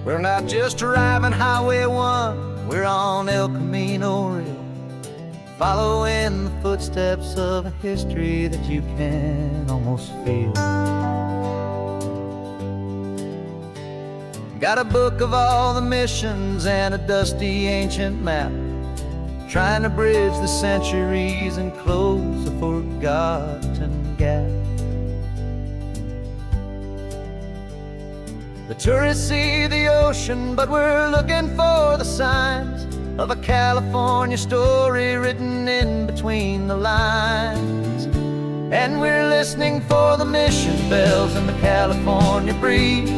We're not just driving Highway 1, we're on El Camino Real, following the footsteps of a history that you can almost feel. Got a book of all the missions and a dusty ancient map, trying to bridge the centuries and close a forgotten gap. The tourists see the ocean, but we're looking for the signs of a California story written in between the lines. And we're listening for the mission bells in the California breeze,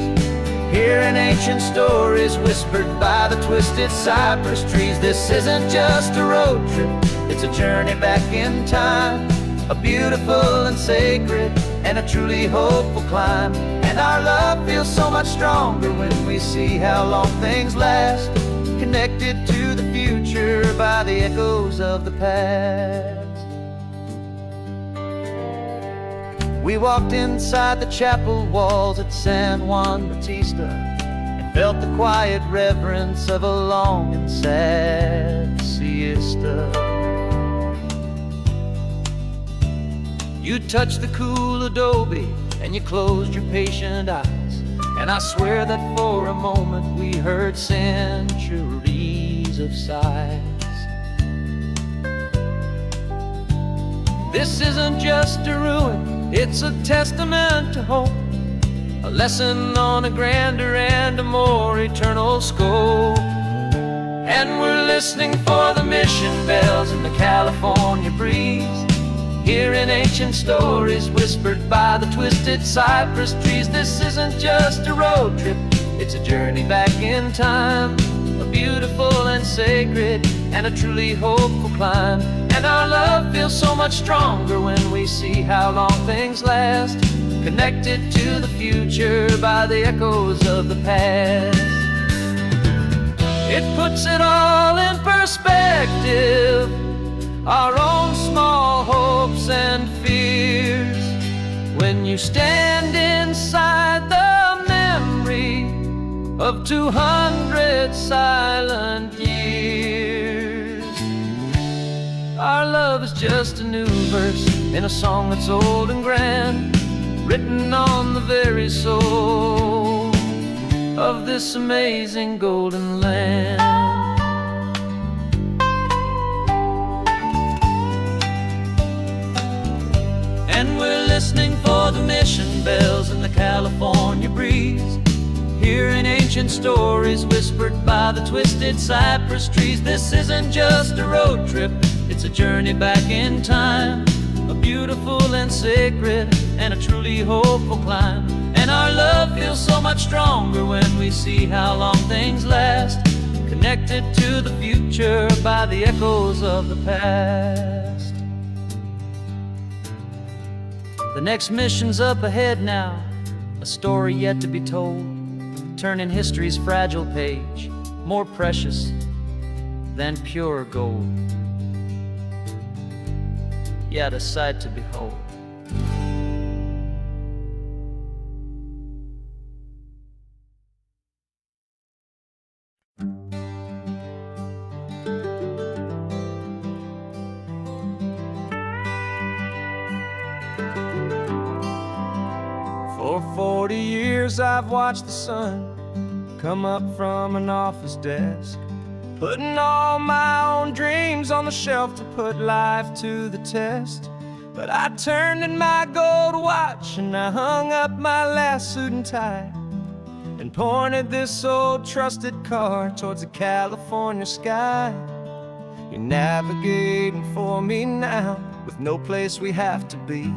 hearing ancient stories whispered by the twisted cypress trees. This isn't just a road trip, it's a journey back in time, a beautiful and sacred and a truly hopeful climb. And our love feels so much stronger when we see how long things last, connected to the future by the echoes of the past. We walked inside the chapel walls at San Juan Bautista and felt the quiet reverence of a long and sad siesta. You touched the cool adobe and you closed your patient eyes, and I swear that for a moment we heard centuries of sighs. This isn't just a ruin, it's a testament to hope, a lesson on a grander and a more eternal scope. And we're listening for the mission bells in the California breeze, hearing ancient stories whispered by the twisted cypress trees. This isn't just a road trip, it's a journey back in time, a beautiful and sacred and a truly hopeful climb. And our love feels so much stronger when we see how long things last, connected to the future by the echoes of the past. It puts it all in perspective, our own small hopes and fears, when you stand inside the memory of 200 silent years. Our love is just a new verse in a song that's old and grand, written on the very soul of this amazing golden land. And we're listening for the mission bells in the California breeze, hearing ancient stories whispered by the twisted cypress trees. This isn't just a road trip, it's a journey back in time, a beautiful and sacred and a truly hopeful climb. And our love feels so much stronger when we see how long things last, connected to the future by the echoes of the past. The next mission's up ahead now, a story yet to be told, turning history's fragile page more precious than pure gold. Yet a sight to behold. For 40 years I've watched the sun come up from an office desk, putting all my own dreams on the shelf to put life to the test. But I turned in my gold watch and I hung up my last suit and tie, and pointed this old trusted car towards the California sky. You're navigating for me now, with no place we have to be,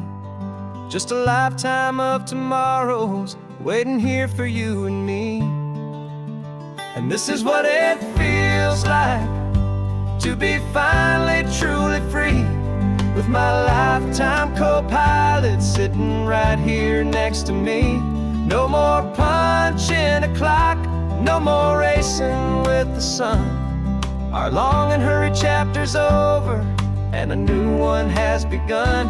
just a lifetime of tomorrows waiting here for you and me. And this is what it feels like to be finally truly free, with my lifetime co-pilot sitting right here next to me. No more punching a clock, no more racing with the sun. Our long and hurried chapter's over and a new one has begun.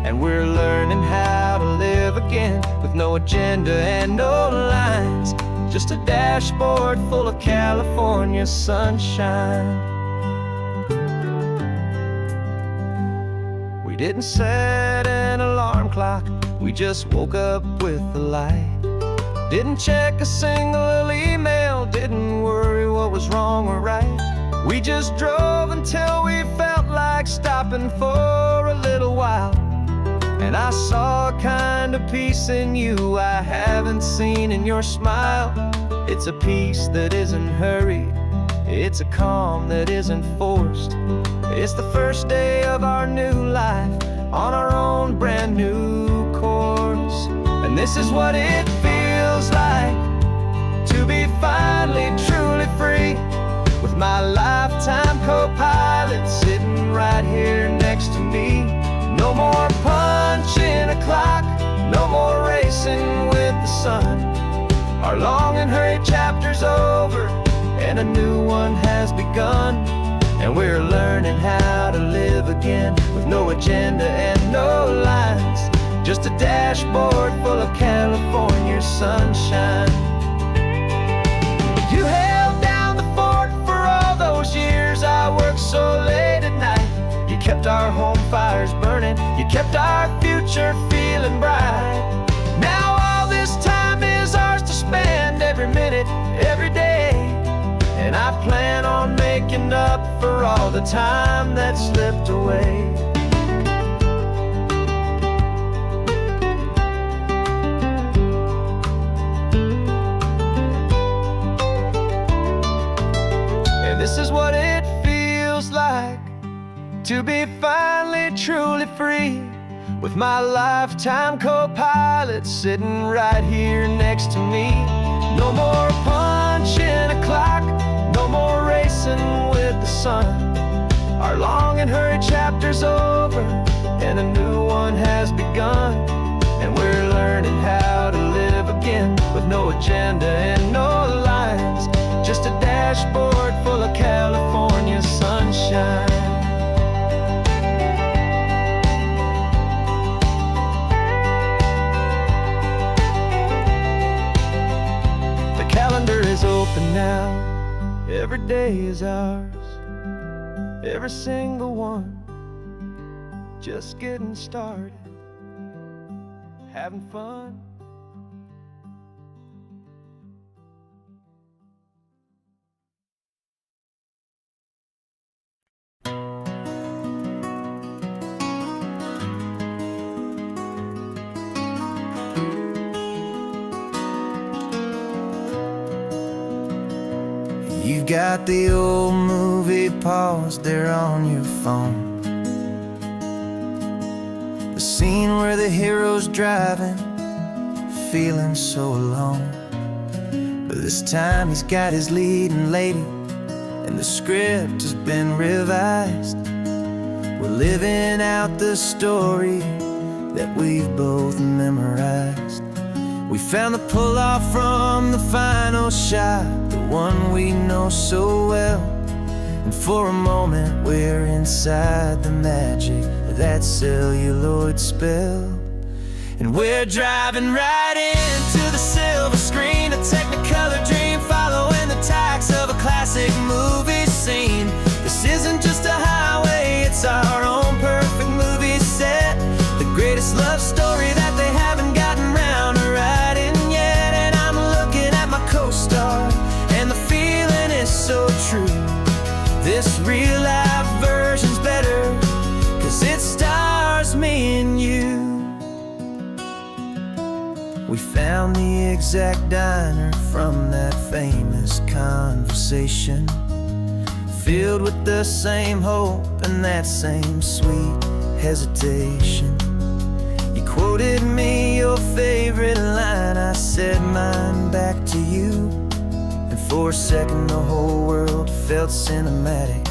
And we're learning how to live again, with no agenda and no lines, just a dashboard full of California sunshine. We didn't set an alarm clock, we just woke up with the light. Didn't check a single email, didn't worry what was wrong or right. We just drove until we felt like stopping for a little while. And I saw a kind of peace in you I haven't seen in your smile. It's a peace that isn't hurried, it's a calm that isn't forced. It's the first day of our new life, on our own brand new course. And this is what it feels like to be finally truly free, with my lifetime co-pilot sitting right here next to me. No more punching a clock, no more racing with the sun. Our long and hurried chapter's over, and a new one has begun. And we're learning how to live again, with no agenda and no lines, just a dashboard full of California sunshine. You held down the fort for all those years I worked so late at night. You kept our home fires burning, you kept our future feeling bright. Now all this time is ours to spend, every minute, every day. And I plan on making up for all the time that slipped away. And this is what it feels like to be finally truly free, with my lifetime co-pilot sitting right here next to me. No more punching a clock, no more racing with the sun. Our long and hurried chapter's over, and a new one has begun. And we're learning how to live again, with no agenda and no lines, just a dashboard full of California sunshine. The calendar is open now, every day is ours, every single one, just getting started, having fun. You've got the old movie paused there on your phone, the scene where the hero's driving, feeling so alone. But this time he's got his leading lady, and the script has been revised. We're living out the story that we've both memorized. We found the pull-off from the final shot, the one we know so well. And for a moment we're inside the magic of that celluloid spell. And we're driving right into the silver screen, a technicolor dream, following the tacks of a classic movie scene. This isn't just a highway, it's our own perfect movie set, the greatest love story that they haven't gotten round to writing yet. And I'm looking at my co-star, and the feeling is so true. This real life version's better, 'cause it stars me and you. We found the exact diner from that famous conversation, filled with the same hope and that same sweet hesitation. You quoted me your favorite line, I said mine back to you. And for a second the whole world felt cinematic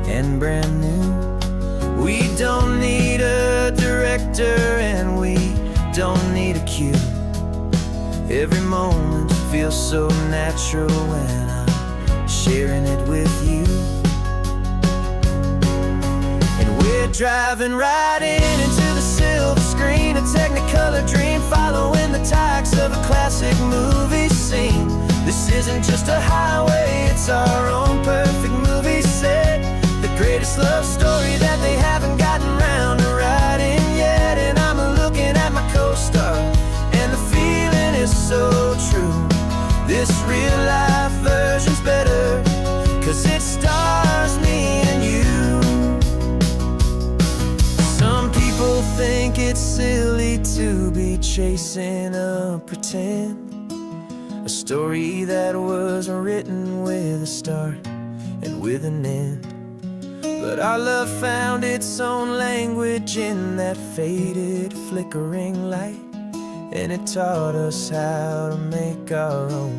and brand new. We don't need a director and we don't need a cue. Every moment feels so natural when I'm sharing it with you. And we're driving right into the silver screen, a technicolor dream, following the tacks of a classic movie scene. scene. This isn't just a highway, it's our own perfect movie set. The greatest love story that they haven't gotten round to writing yet. And I'm looking at my co-star, and the feeling is so true. This real life version's better, 'cause it stars me and you. Some people think it's silly to be chasing a pretend, a story that was written with a start and with an end. But our love found its own language in that faded, flickering light, and it taught us how to make our own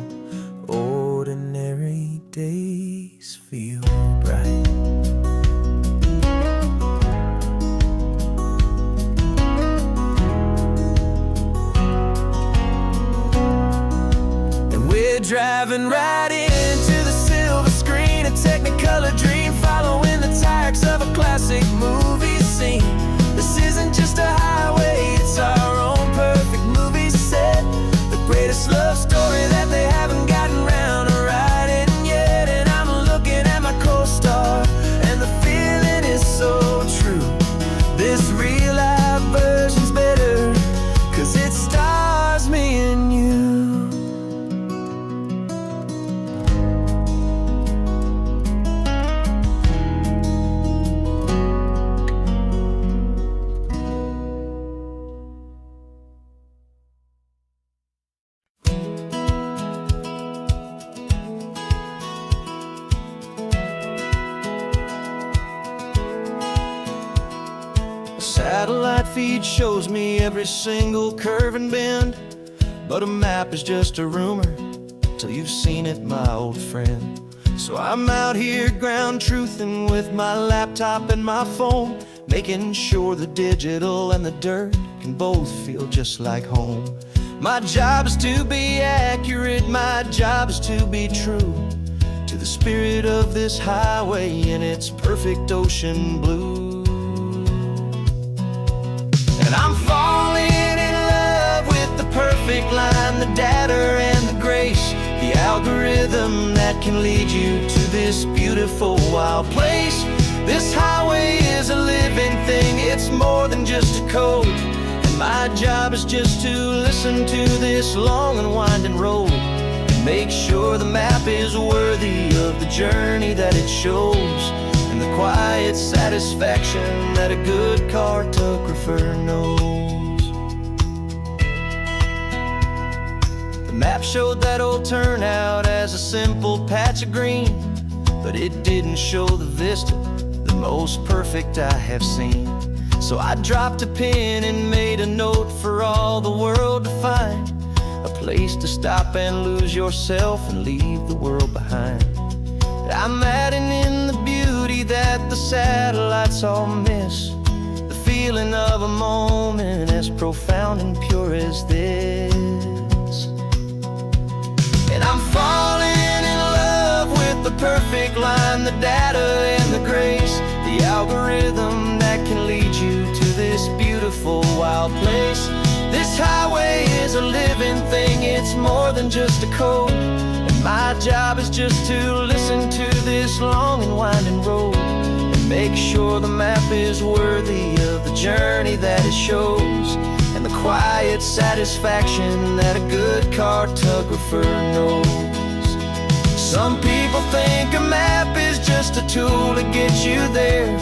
ordinary days feel bright. And we're driving right into the silver screen, a Technicolor dream, following the tracks of a classic movie scene. This isn't just a highway, it's our own perfect movie set. The greatest love story that they haven't gotten round to writing yet. And I'm looking at my co-star, and the feeling is so true. This real life version's better, 'cause it stars me and you. Satellite feed shows me every single curve and bend, but a map is just a rumor till you've seen it, my old friend. So I'm out here ground truthing with my laptop and my phone, making sure the digital and the dirt can both feel just like home. My job is to be accurate, my job is to be true to the spirit of this highway in its perfect ocean blue. I'm falling in love with the perfect line, the data and the grace, the algorithm that can lead you to this beautiful wild place. This highway is a living thing, it's more than just a code. And my job is just to listen to this long and winding road, and make sure the map is worthy of the journey that it shows, and the quiet satisfaction that a good cartographer knows. The map showed that old turnout as a simple patch of green, but it didn't show the vista, the most perfect I have seen. So I dropped a pin and made a note for all the world to find, a place to stop and lose yourself and leave the world behind. I'm adding in the beauty that the satellites all miss, the feeling of a moment as profound and pure as this. And I'm falling in love with the perfect line, the data and the grace, the algorithm that can lead you to this beautiful wild place. This highway is a living thing, it's more than just a code. My job is just to listen to this long and winding road, and make sure the map is worthy of the journey that it shows, and the quiet satisfaction that a good cartographer knows. Some people think a map is just a tool to get you there,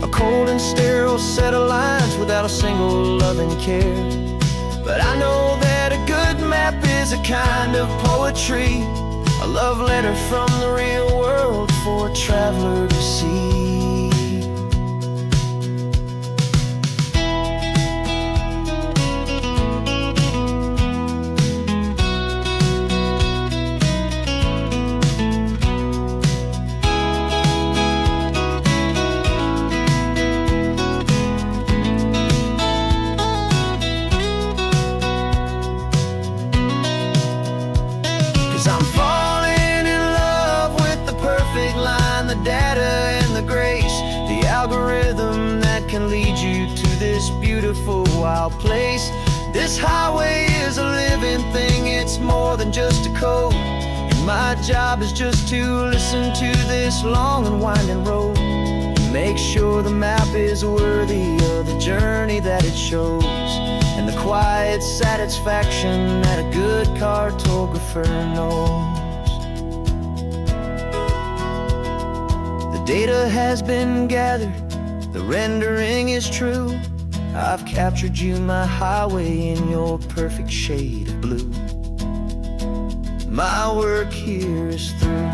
a cold and sterile set of lines without a single loving care. But I know that a good map is a kind of poetry, a love letter from the real world for a traveler to see. Can lead you to this beautiful wild place. This highway is a living thing, it's more than just a code. And my job is just to listen to this long and winding road, and make sure the map is worthy of the journey that it shows, and the quiet satisfaction that a good cartographer knows. The data has been gathered, the rendering is true. I've captured you, my highway, in your perfect shade of blue. My work here is through.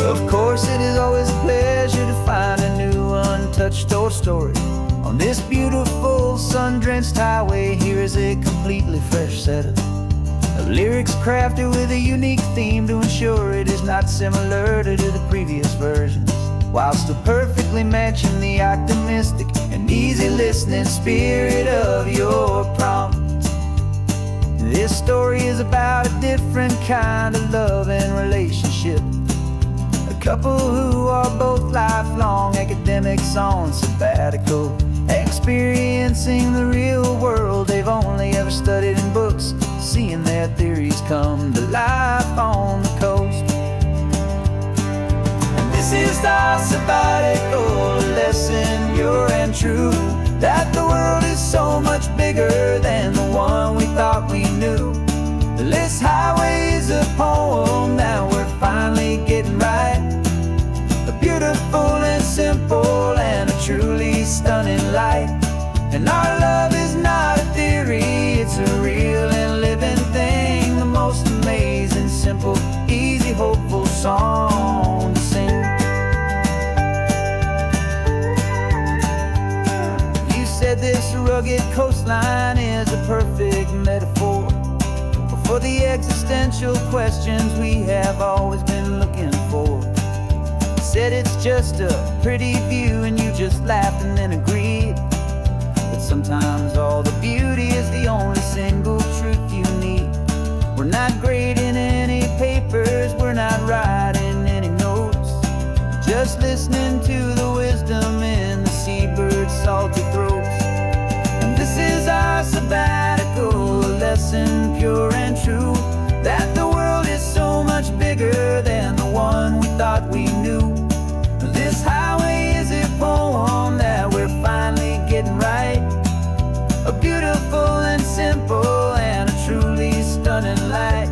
Of course, it is always a pleasure to find a new untouched old story. On this beautiful sun-drenched highway, here is a completely fresh set of lyrics crafted with a unique theme to ensure it is not similar to the previous versions, while still perfectly matching the optimistic and easy listening spirit of your prompt. This story is about a different kind of love and relationship. A couple who are both lifelong academics on sabbatical, experiencing the real world they've only ever studied in books, seeing their theories come to life on the coast. And this is our sabbatical lesson, pure and true, that the world is so much bigger than the one we thought we knew. This highway is a poem that we're finally getting right. A beautiful and simple and a truly stunning light. And our love is not a theory, it's a real and living thing. The most amazing, simple, easy, hopeful song to sing. You said this rugged coastline is a perfect metaphor for the existential questions we have always been looking for. You said it's just a pretty view and you just laughed and then agreed. But sometimes all the beauty is the only single truth you need. We're not grading any papers, we're not writing any notes, just listening to the wisdom in the seabird's salty throats. And this is our sabbatical lesson, pure and true, that the world is so much bigger than the one we thought we knew. This highway is a poem that we're finally getting right. A beautiful and simple and a truly stunning light.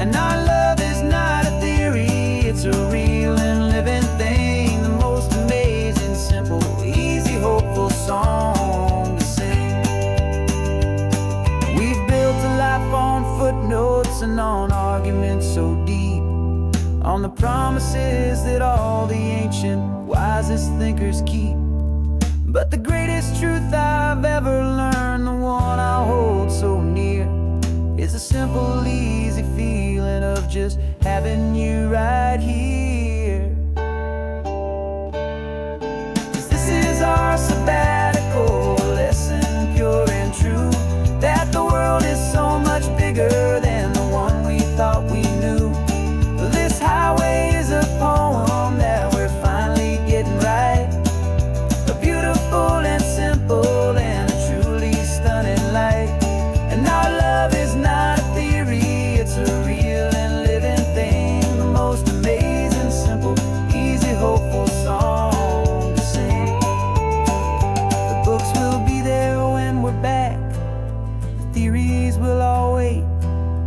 And our love is not a theory, it's a real and living thing. The most amazing, simple, easy, hopeful song to sing. We've built a life on footnotes and on arguments so deep, on the promises that all the ancient, wisest thinkers keep. But the greatest truth I've ever learned, the one I hold so near, is a simple, easy feeling of just having you right here. 'Cause this is our sabbatical lesson, pure and true, that the world is so much bigger than the one we thought we knew. This highway is a poem that we're finally getting right. A beautiful and simple and a truly stunning light. And our love is not a theory, it's a real and living thing. The most amazing, simple, easy, hopeful song to sing. The books will be there when we're back, the theories will all wait.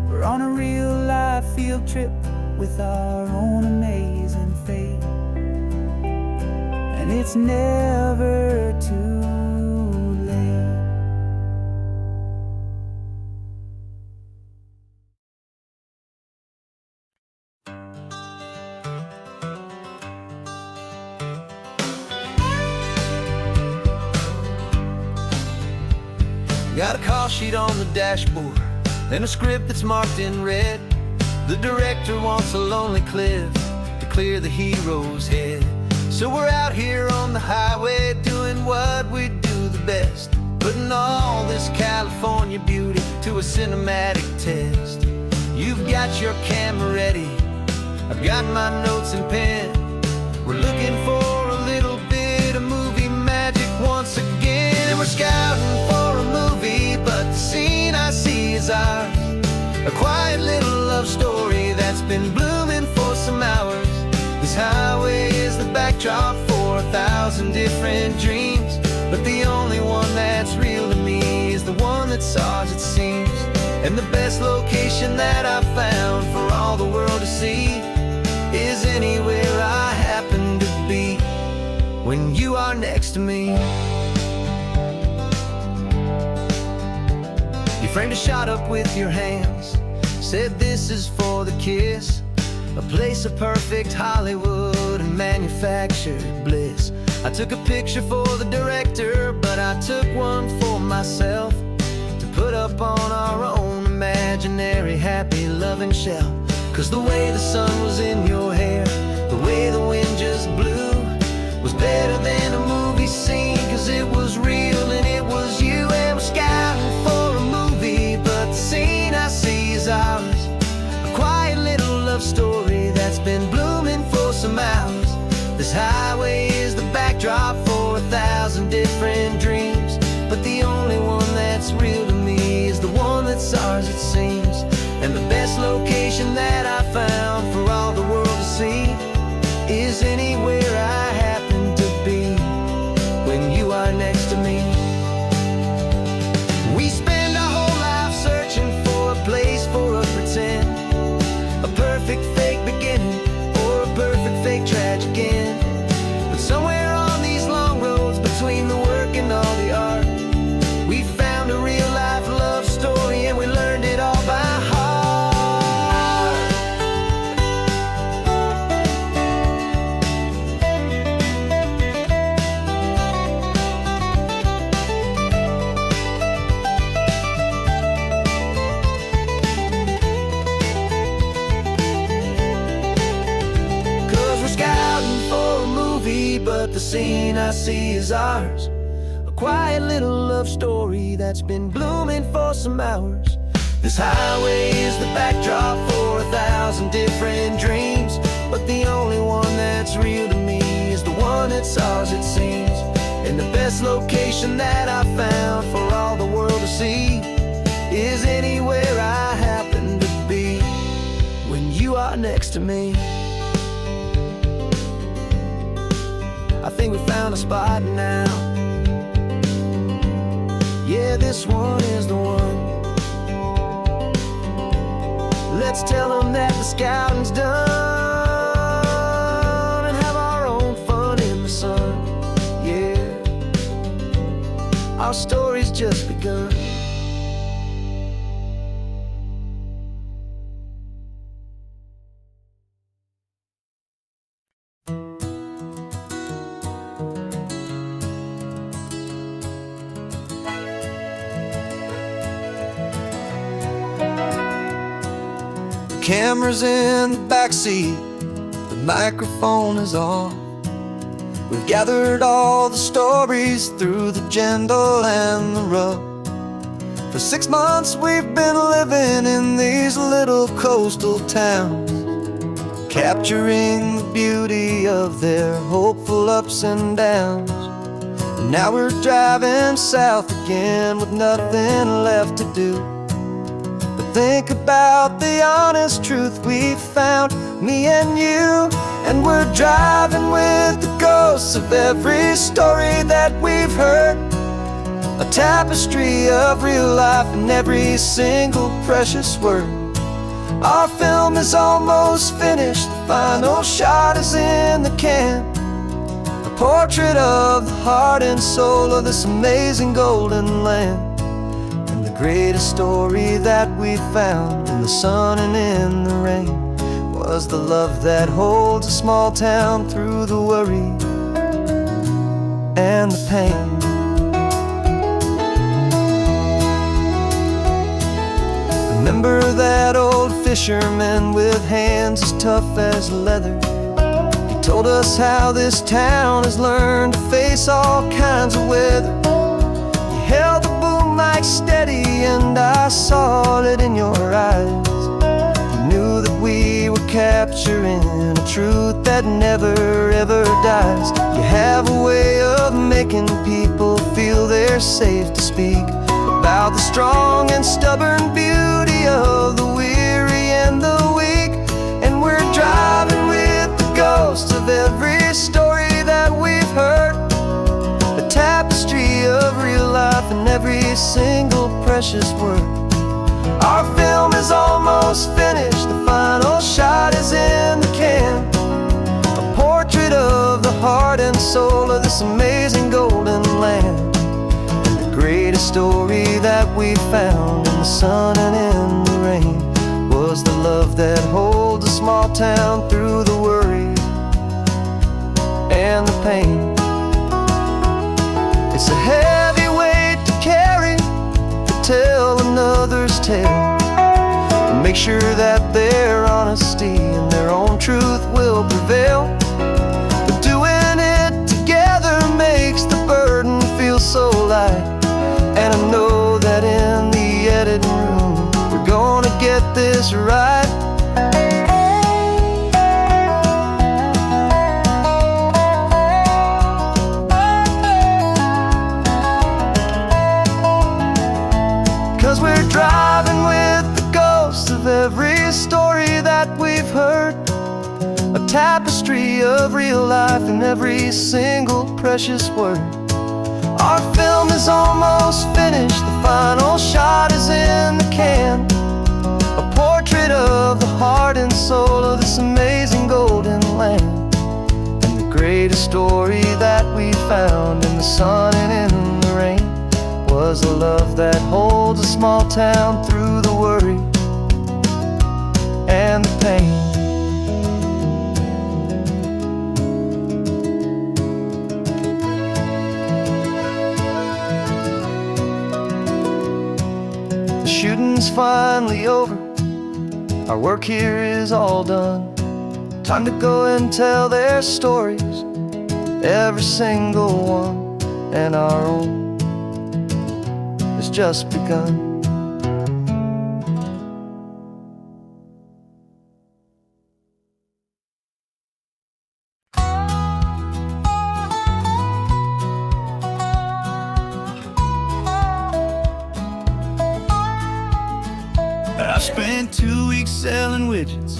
We're on a real life field trip with our own amazing fate. And it's never too late. Got a call sheet on the dashboard and a script that's marked in red. The director wants a lonely cliff to clear the hero's head. So we're out here on the highway doing what we do the best, putting all this California beauty to a cinematic test. You've got your camera ready, I've got my notes and pen. We're looking for a little bit of movie magic once again. And we're scouting for a movie, but the scene I see is ours. A quiet little love story that's been blooming for some hours. This highway is the backdrop for 1,000 different dreams, but the only one that's real to me is the one that's ours, it seems. And the best location that I've found for all the world to see is anywhere I happen to be when you are next to me. You framed a shot up with your hands, said this is for the kiss, a place of perfect Hollywood and manufactured bliss. I took a picture for the director, but I took one for myself to put up on our own imaginary happy loving shelf. Cause the way the sun was in your hair, the way the wind just blew, was better than a movie scene, cause it was real and it was you. And we're scouting for a movie, but the scene I see is ours. A quiet little love story that's been blooming for some hours. This highway is the backdrop for 1,000 different dreams, but the only one that's real to me is the one that's ours, it seems. And the best location that I found for all the world to see is anywhere I happen to be when you are next to me. We spend our whole life searching for a place for a pretend, a perfect fake beginning or a perfect fake tragic end. But somewhere on these long roads between the work and all the art, we found a real life love story and we learned it all by heart. But the scene I see is ours. A quiet little love story that's been blooming for some hours. This highway is the backdrop for 1,000 different dreams, but the only one that's real to me is the one that's ours, it seems. And the best location that I found for all the world to see is anywhere I happen to be when you are next to me. I think we found a spot now. Yeah, this one is the one. Let's tell them that the scouting's done and have our own fun in the sun. Yeah, our story's just begun. Camera's in the backseat, the microphone is on. We've gathered all the stories through the gentle and the rough. For 6 months we've been living in these little coastal towns, capturing the beauty of their hopeful ups and downs. And now we're driving south again with nothing left to do. Think about the honest truth we found, me and you. And we're driving with the ghosts of every story that we've heard, a tapestry of real life in every single precious word. Our film is almost finished, the final shot is in the can, a portrait of the heart and soul of this amazing golden land. Greatest story that we found in the sun and in the rain was the love that holds a small town through the worry and the pain. Remember that old fisherman with hands as tough as leather. He told us how this town has learned to face all kinds of weather. You held the boom mic steady and I saw it in your eyes. You knew that we were capturing a truth that never ever dies. You have a way of making people feel they're safe to speak about the strong and stubborn beauty of the weary and the weak. And we're driving with the ghosts of every story that we've heard, a tapestry of real life in every single precious word. Our film is almost finished, the final shot is in the can, a portrait of the heart and soul of this amazing golden land. The greatest story that we found in the sun and in the rain was the love that holds a small town through the worry and the pain. It's a heavy weight to carry, to tell another's tale, and make sure that their honesty and their own truth will prevail. But doing it together makes the burden feel so light. And I know that in the editing room we're gonna get this right. 'Cause we're driving with the ghosts of every story that we've heard, a tapestry of real life in every single precious word. Our film is almost finished, the final shot is in the can, a portrait of the heart and soul of this amazing golden land. And the greatest story that we found in the sun and in the rain was a love that holds a small town through the worry and the pain. The shooting's finally over, our work here is all done. Time to go and tell their stories, every single one, and our own has just begun. I've spent 2 weeks selling widgets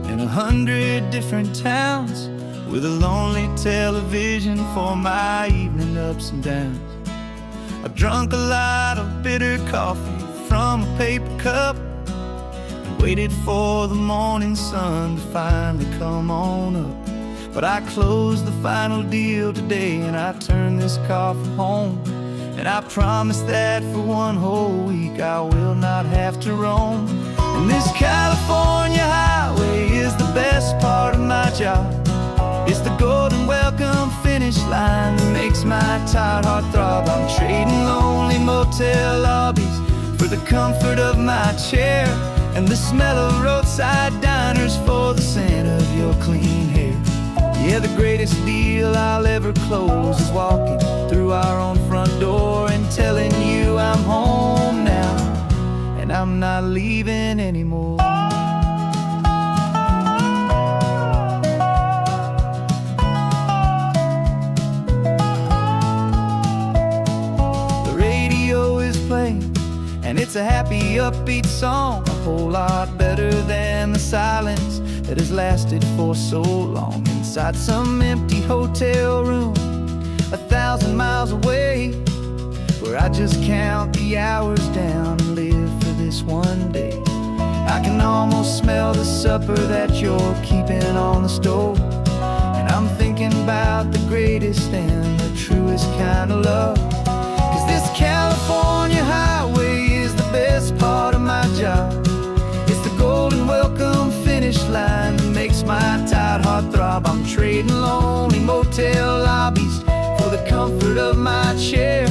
in 100 different towns, with a lonely television for my evening ups and downs. I've drunk a lot of bitter coffee from a paper cup, and waited for the morning sun to finally come on up. But I closed the final deal today, and I turned this coffee home. And I promise that for one whole week I will not have to roam. And this California highway is the best part of my job. It's the golden welcome finish line that makes my tired heart throb. I'm trading lonely motel lobbies for the comfort of my chair, and the smell of roadside diners for the scent of your clean hair. Yeah, the greatest deal I'll ever close is walking through our own front door and telling you I'm home now, and I'm not leaving anymore. The radio is playing, and it's a happy, upbeat song, a whole lot better than the silence that has lasted for so long. Inside some empty hotel room 1,000 miles away, where I just count the hours down and live for this one day. I can almost smell the supper that you're keeping on the stove, and I'm thinking about the greatest and the truest kind of love. 'Cause this California highway is the best part of my job. It's the golden welcome finish line that makes my tired heart throb. I'm trading lonely motel lobbies for the comfort of my chair,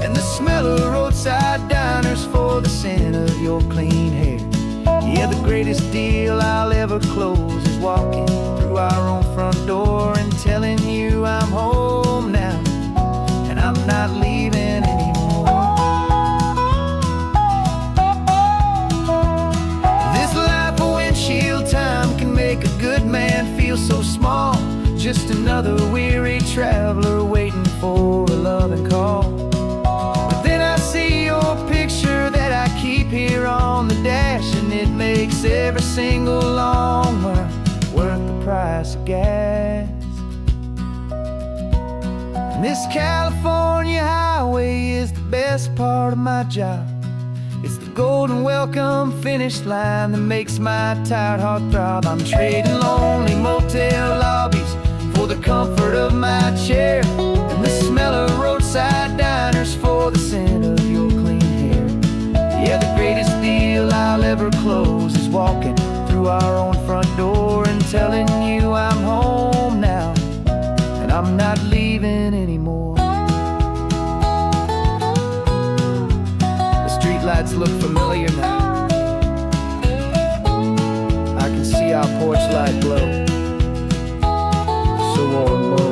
and the smell of roadside diners for the scent of your clean hair. Yeah, the greatest deal I'll ever close is walking through our own front door and telling you I'm home now, and I'm not leaving anymore. This life of windshield time can make a good man feel so small, just another weary traveler waiting for a loving call. But then I see your picture that I keep here on the dash, and it makes every single long mile worth the price of gas. And this California highway is the best part of my job. It's the golden welcome finish line that makes my tired heart throb. I'm trading lonely motel lobbies for the comfort of my chair, and the smell of roadside diners for the scent of your clean hair. Yeah, the greatest deal I'll ever close is walking through our own front door and telling you I'm home now, and I'm not leaving anymore. The streetlights look familiar now. I can see our porch light glow, so warm, low.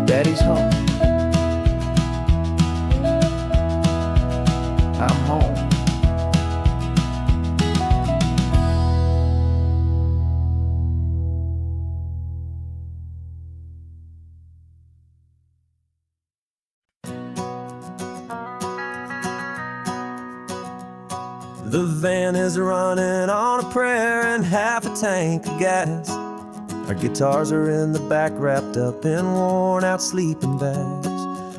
Daddy's home. I'm home. The van is running on a prayer and half a tank of gas. Our guitars are in the back, wrapped up in worn-out sleeping bags.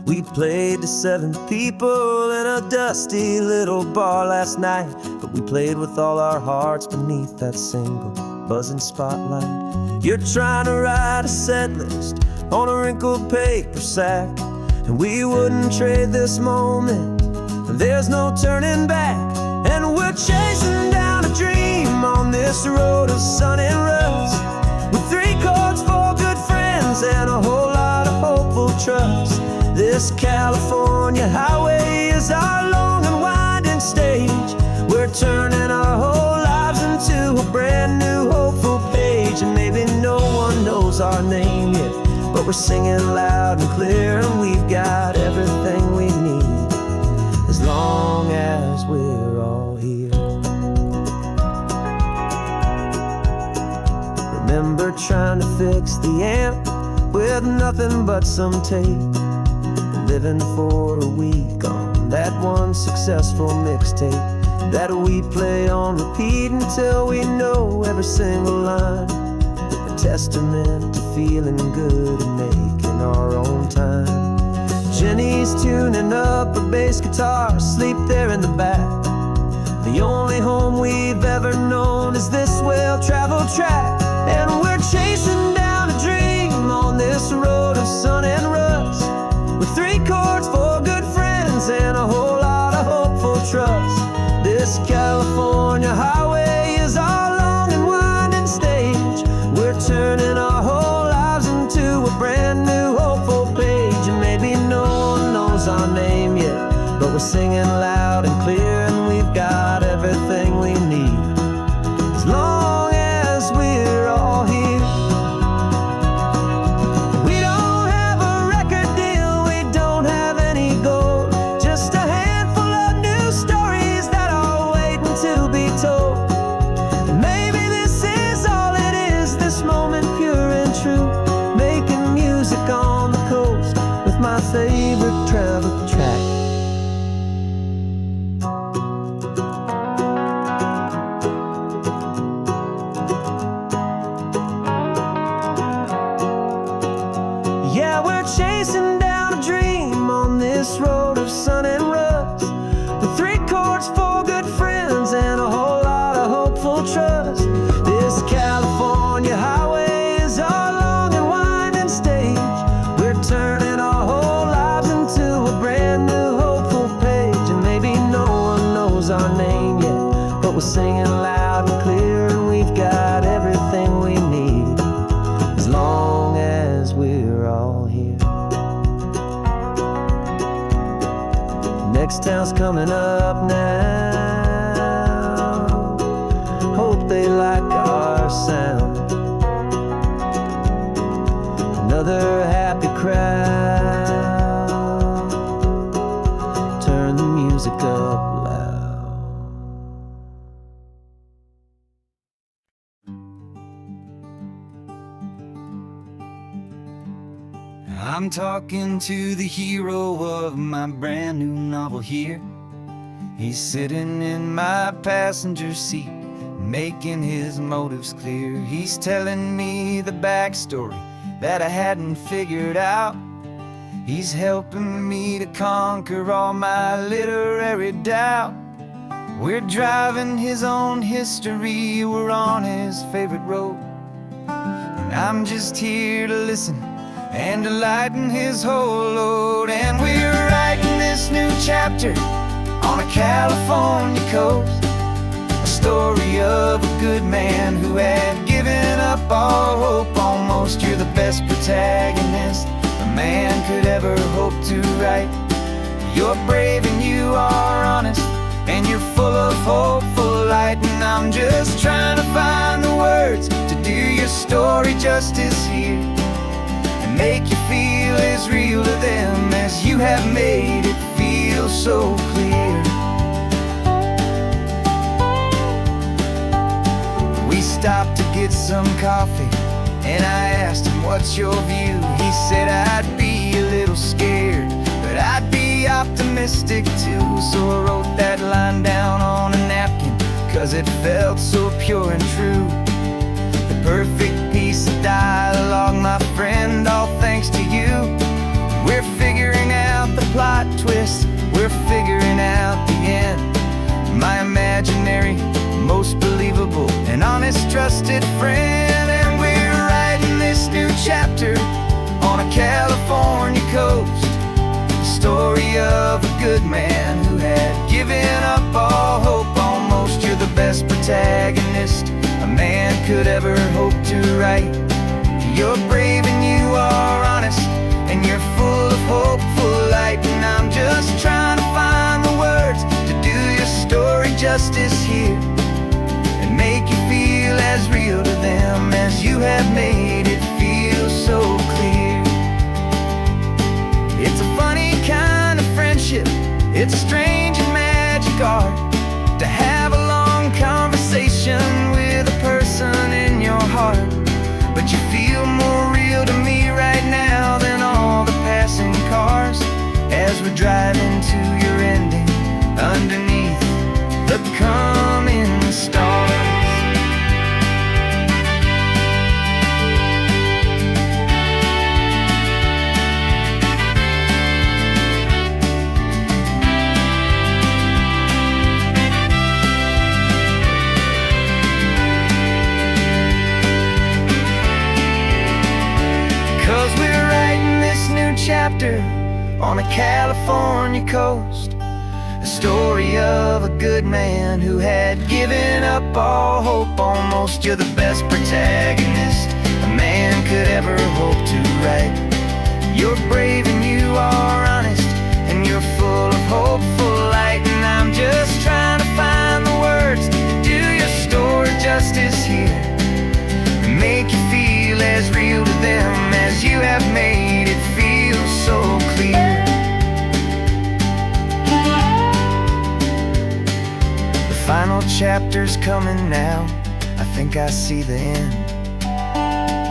We played to 7 people in a dusty little bar last night, but we played with all our hearts beneath that single buzzing spotlight. You're trying to write a set list on a wrinkled paper sack, and we wouldn't trade this moment. There's no turning back, and we're chasing down a dream on this road of sun and rust, with 3 chords for good friends and a whole lot of hopeful trust. This California highway is our long and winding stage. We're turning our whole lives into a brand new hopeful page, and maybe no one knows our name yet, but we're singing loud and clear, and we've got everything we need as long as we're all here. Remember trying to fix the amp with nothing but some tape, living for a week on that one successful mixtape that we play on repeat until we know every single line. A testament to feeling good and making our own time. Jenny's tuning up her bass guitar, asleep there in the back. The only home we've ever known is this well-traveled track, and we're chasing down a dream on this road of sun and rust, with 3 chords for good friends and a whole lot of hopeful trust. This California highway is our long and winding stage. We're turning our whole lives into a brand new hopeful page, and maybe no one knows our name yet, but we're singing loud and clear, and we've got everything we need as long as we're all here. We don't have a record deal, we don't have any gold, just a handful of new stories that are waiting to be told. And maybe this is all it is, this moment pure and true, making music on the coast with my favorite travel track. Yeah, we're chasing down a dream on this road of sun and rust, with 3 chords for good friends and a whole lot of hopeful trust. This California highway is our long and winding stage. We're turning our whole lives into a brand new hopeful page, and maybe no one knows our name yet, but we're singing loud and clear, and we've got everything we need as long as we're all here. next town's coming up now. Hope they like our sound. Another happy crowd. Turn the music up loud. I'm talking to the hero of my brand new novel here. He's sitting in my passenger seat, making his motives clear. He's telling me the backstory that I hadn't figured out. He's helping me to conquer all my literary doubt. We're driving his own history, we're on his favorite road, and I'm just here to listen and to lighten his whole load. And we're writing this new chapter on a California coast, a story of a good man who had given up all hope almost. You're the best protagonist a man could ever hope to write. You're brave and you are honest, and you're full of hopeful light. And I'm just trying to find the words to do your story justice here, make you feel as real to them as you have made it feel so clear. We stopped to get some coffee, and I asked him, what's your view? He said, I'd be a little scared, but I'd be optimistic too. So I wrote that line down on a napkin, 'cause it felt so pure and true. The perfect piece of dialogue, my friend, all thanks to you. We're figuring out the plot twist, we're figuring out the end. My imaginary, most believable and honest trusted friend. And we're writing this new chapter on a California coast, the story of a good man who had given up all hope almost. You're the best protagonist a man could ever hope to write. You're brave and you are honest, and you're full of hopeful light. And I'm just trying to find the words to do your story justice here, and make you feel as real to them as you have made it feel so clear. It's a funny kind of friendship, it's a strange and magic art to have a long conversation with a person in your heart. But you feel more real to me right now than all the passing cars, as we're driving to your ending underneath the coming stars. 'Cause we're writing this new chapter on a California coast, a story of a good man who had given up all hope almost. You're the best protagonist a man could ever hope to write. You're brave and you are honest, and you're full of hopeful light. And I'm just trying to find the words to do your story justice here, and make you feel as real to them as you have made it feel so clear. The final chapter's coming now, I think I see the end.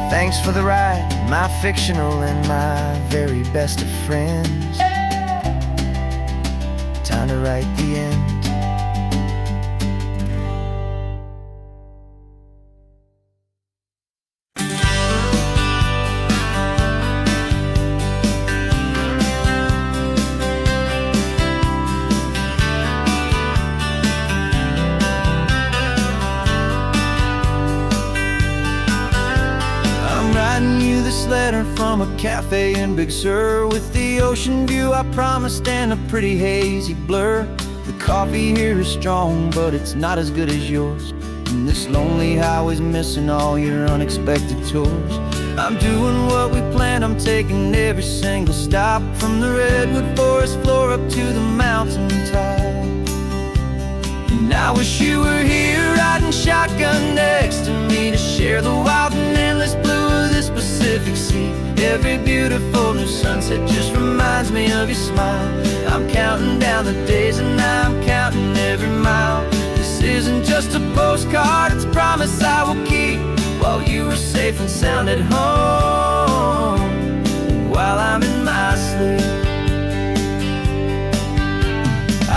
Thanks for the ride, my fictional and my very best of friends. Time to write the end. Letter from a cafe in Big Sur, with the ocean view I promised and a pretty hazy blur. The coffee here is strong, but it's not as good as yours, and this lonely highway's missing all your unexpected tours. I'm doing what we planned, I'm taking every single stop, from the redwood forest floor up to the mountain mountaintop. And I wish you were here riding shotgun next to me to share the wild and endless blue of this Pacific Sea. Every beautiful new sunset just reminds me of your smile. I'm counting down the days and I'm counting every mile. This isn't just a postcard, it's a promise I will keep, while you are safe and sound at home, while I'm in my sleep.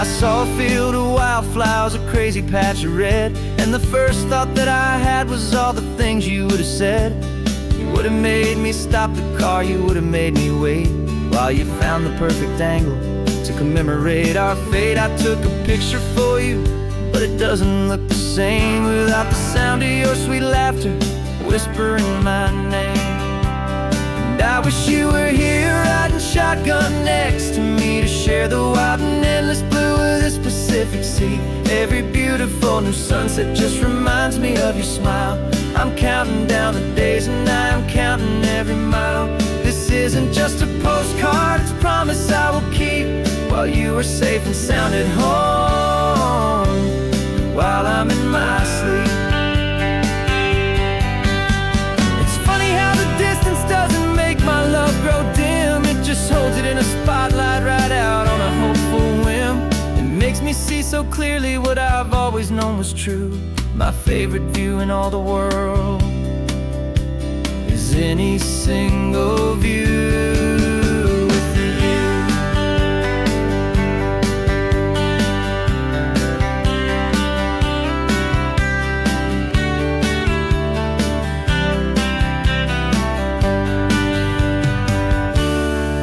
I saw a field of wildflowers, a crazy patch of red, and the first thought that I had was all the things you would have said. You would have made me stop the car, you would have made me wait, while you found the perfect angle to commemorate our fate. I took a picture for you, but it doesn't look the same without the sound of your sweet laughter whispering my name. And I wish you were here riding shotgun next to me to share the wild and endless blue of this Pacific Sea. Every beautiful new sunset just reminds me of your smile. I'm counting down the days and I'm counting every mile. This isn't just a postcard, it's a promise I will keep, while you are safe and sound at home, while I'm in my sleep. It's funny how the distance doesn't make my love grow dim. It just holds it in a spotlight right out on a hopeful whim. It makes me see so clearly what I've always known was true. My favorite view in all the world is any single view with you.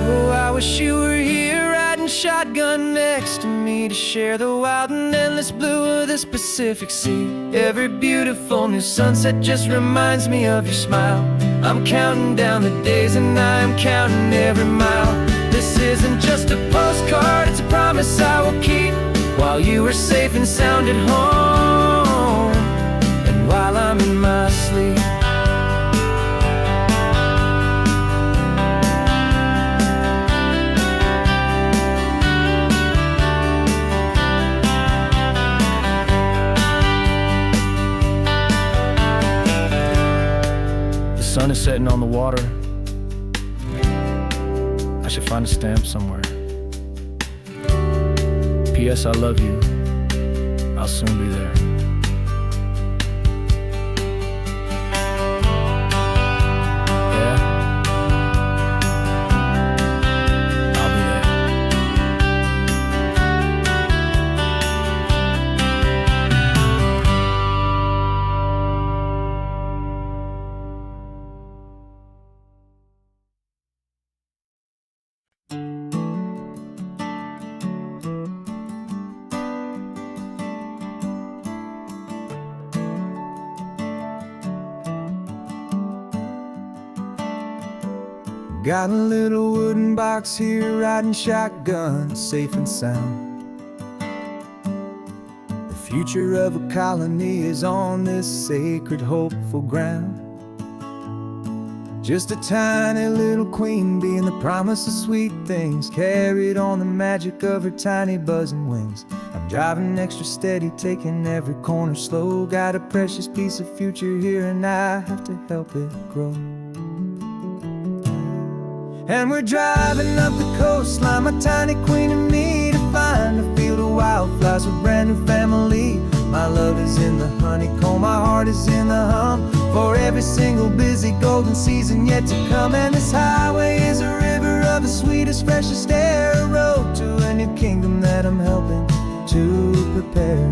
Oh, I wish you were here riding shotgun next to me to share the wild and endless blue of this Pacific Sea. Every beautiful new sunset just reminds me of your smile. I'm counting down the days and I'm counting every mile. This isn't just a postcard, it's a promise I will keep, while you are safe and sound at home, and while I'm in my sleep. The sun is setting on the water. I should find a stamp somewhere. P.S. I love you. I'll soon be there. Yeah? I'll be there. Got a little wooden box here, riding shotgun, safe and sound. The future of a colony is on this sacred, hopeful ground. Just a tiny little queen bee and the promise of sweet things, carried on the magic of her tiny buzzing wings. I'm driving extra steady, taking every corner slow. Got a precious piece of future here and I have to help it grow. And we're driving up the coastline, my tiny queen and me, to find a field of wildflowers, a brand new family. My love is in the honeycomb, my heart is in the hum, for every single busy golden season yet to come. And this highway is a river of the sweetest, freshest air, a road to a new kingdom that I'm helping to prepare.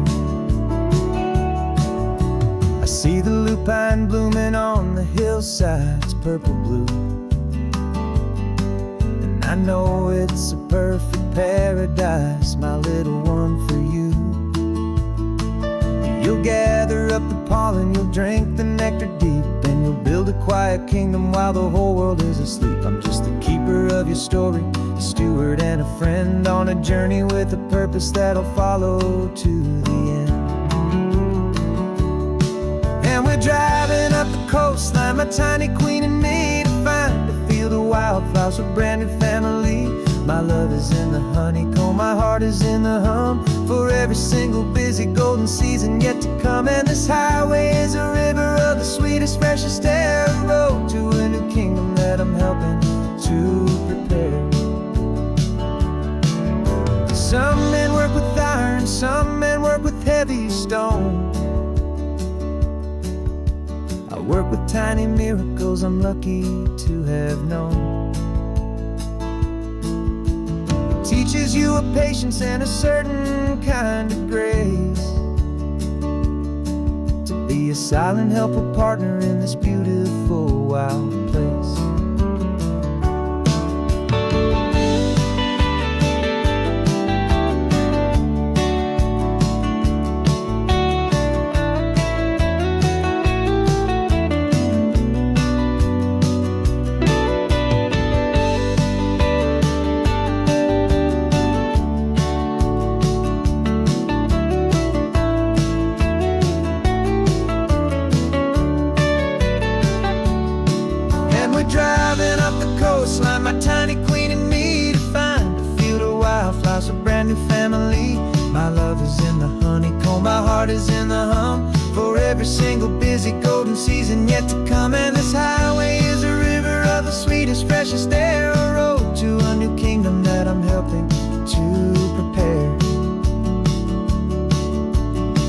I see the lupine blooming on the hillsides, purple blue. I know it's a perfect paradise, my little one, for you. You'll gather up the pollen, you'll drink the nectar deep, and you'll build a quiet kingdom while the whole world is asleep. I'm just the keeper of your story, a steward and a friend, on a journey with a purpose that'll follow to the end. And we're driving up the coastline, my tiny queen and me, to find a field of wildflowers, a brand new family. My love is in the honeycomb, honeycomb. My heart is in the hum for every single busy golden season yet to come. And this highway is a river of the sweetest, freshest air, a road to a new kingdom that I'm helping to prepare. Some men work with iron, some men work with heavy stone. I work with tiny miracles I'm lucky to have known. It teaches you a patience and a certain kind of grace, to be a silent helper partner in this beautiful wild place. Driving up the coastline, my tiny queen and me, to find a field of wildflowers, a brand new family. My love is in the honeycomb, my heart is in the hum for every single busy golden season yet to come. And this highway is a river of the sweetest, freshest air, a road to a new kingdom that I'm helping to prepare.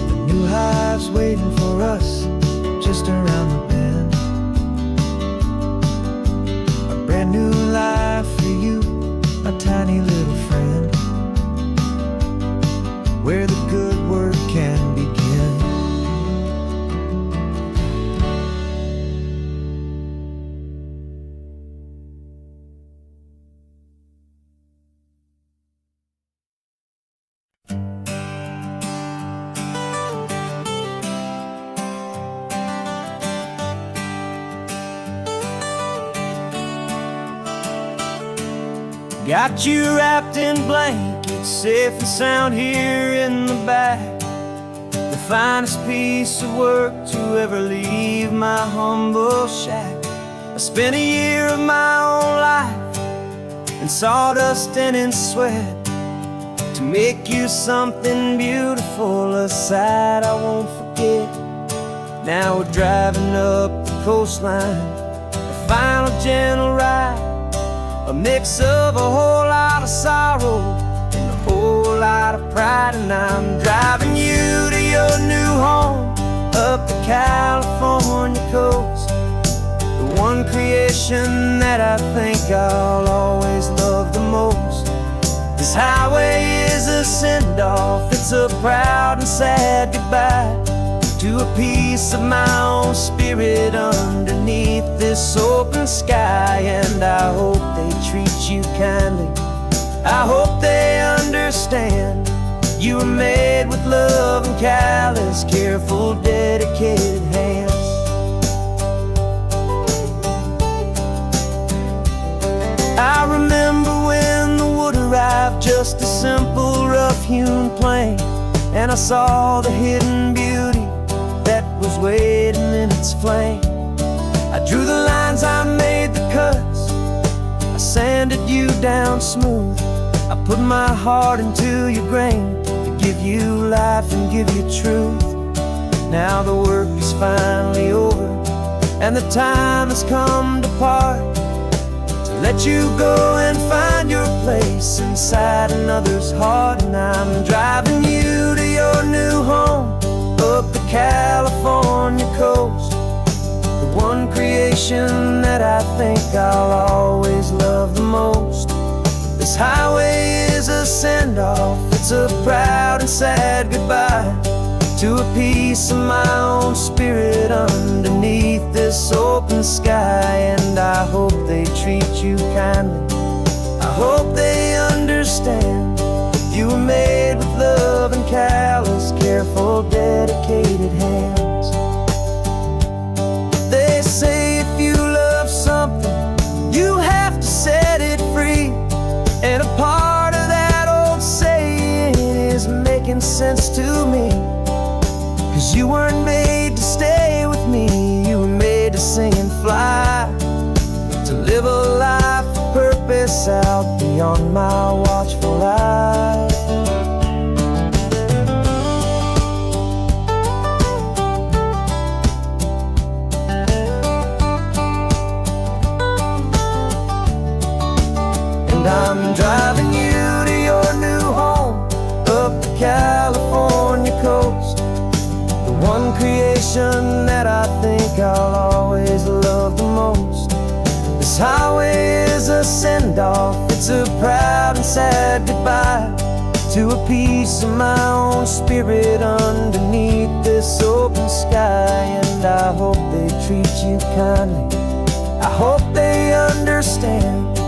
The new hive's waiting for us just around the bend. Brand new life for you, my tiny little friend, where the good work can begin. Got you wrapped in blankets, safe and sound here in the back. The finest piece of work to ever leave my humble shack. I spent a year of my own life in sawdust and in sweat to make you something beautiful, a sight I won't forget. Now we're driving up the coastline, a final gentle ride, a mix of a whole lot of sorrow and a whole lot of pride. And I'm driving you to your new home up the California coast, the one creation that I think I'll always love the most. This highway is a send-off, it's a proud and sad goodbye to a piece of my own spirit underneath this open sky. And I hope they treat you kindly, I hope they understand you were made with love and callous, careful, dedicated hands. I remember when the wood arrived, just a simple rough-hewn plank, and I saw the hidden beauty that was waiting in its flame. I drew the lines, I made the cuts, I sanded you down smooth. I put my heart into your grain to give you life and give you truth. Now the work is finally over and the time has come to part, to let you go and find your place inside another's heart. And I'm driving you to your new home up the California coast, the one creation that I think I'll always love the most. This highway is a send-off, it's a proud and sad goodbye to a piece of my own spirit underneath this open sky. And I hope they treat you kindly, I hope they understand you were made with love and callous, careful, dedicated hands. They say if you love something, you have to set it free. And a part of that old saying is making sense to me, 'cause you weren't made to stay with me, you were made to sing and fly, to live a life of purpose out beyond my watchful eye. I'll always love the most. This highway is a send-off, it's a proud and sad goodbye to a piece of my own spirit underneath this open sky. And I hope they treat you kindly, I hope they understand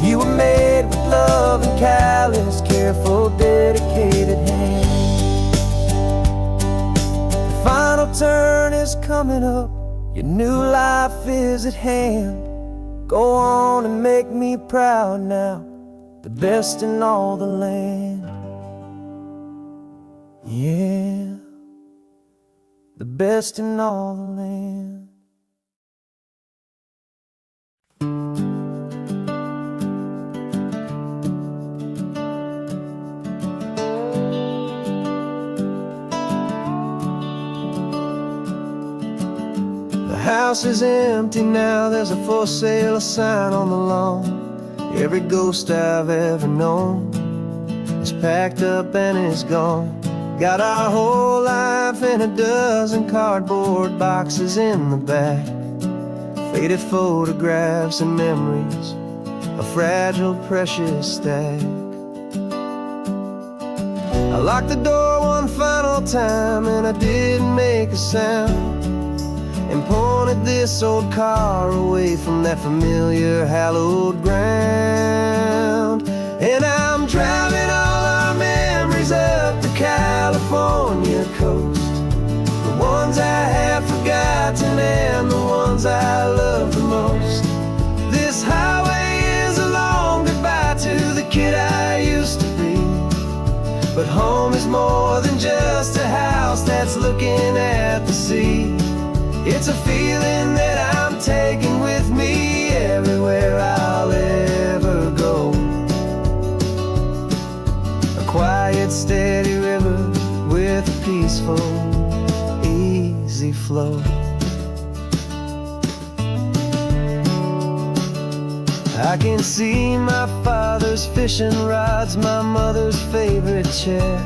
you were made with love and callous, careful, dedicated hands. The final turn is coming up, your new life is at hand. Go on and make me proud now, the best in all the land. Yeah, the best in all the land. The house is empty now, there's a for sale sign on the lawn. Every ghost I've ever known is packed up and is gone. Got our whole life in a dozen cardboard boxes in the back, faded photographs and memories, a fragile, precious stack. I locked the door one final time and I didn't make a sound, and pointed this old car away from that familiar hallowed ground. And I'm driving all our memories up the California coast, the ones I have forgotten and the ones I love the most. This highway is a long goodbye to the kid I used to be, but home is more than just a house that's looking at the sea. It's a feeling that I'm taking with me everywhere I'll ever go. A quiet, steady river with a peaceful, easy flow. I can see my father's fishing rods, my mother's favorite chair,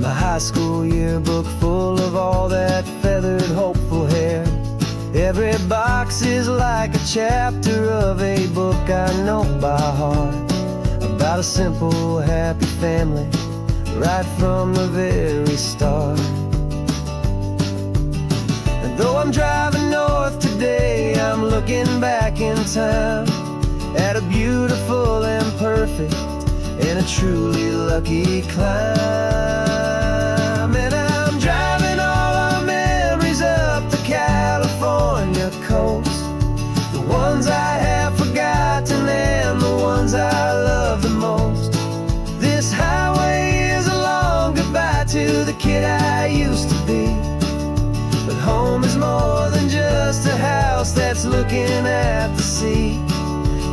my high school yearbook full of all that feathered, hopeful hair. Every box is like a chapter of a book I know by heart, about a simple, happy family right from the very start. And though I'm driving north today, I'm looking back in time at a beautiful and perfect and a truly lucky climb. And I'm driving all our memories up the California coast, the ones I have forgotten and the ones I love the most. This highway is a long goodbye to the kid I used to be, but home is more than just a house that's looking at the sea.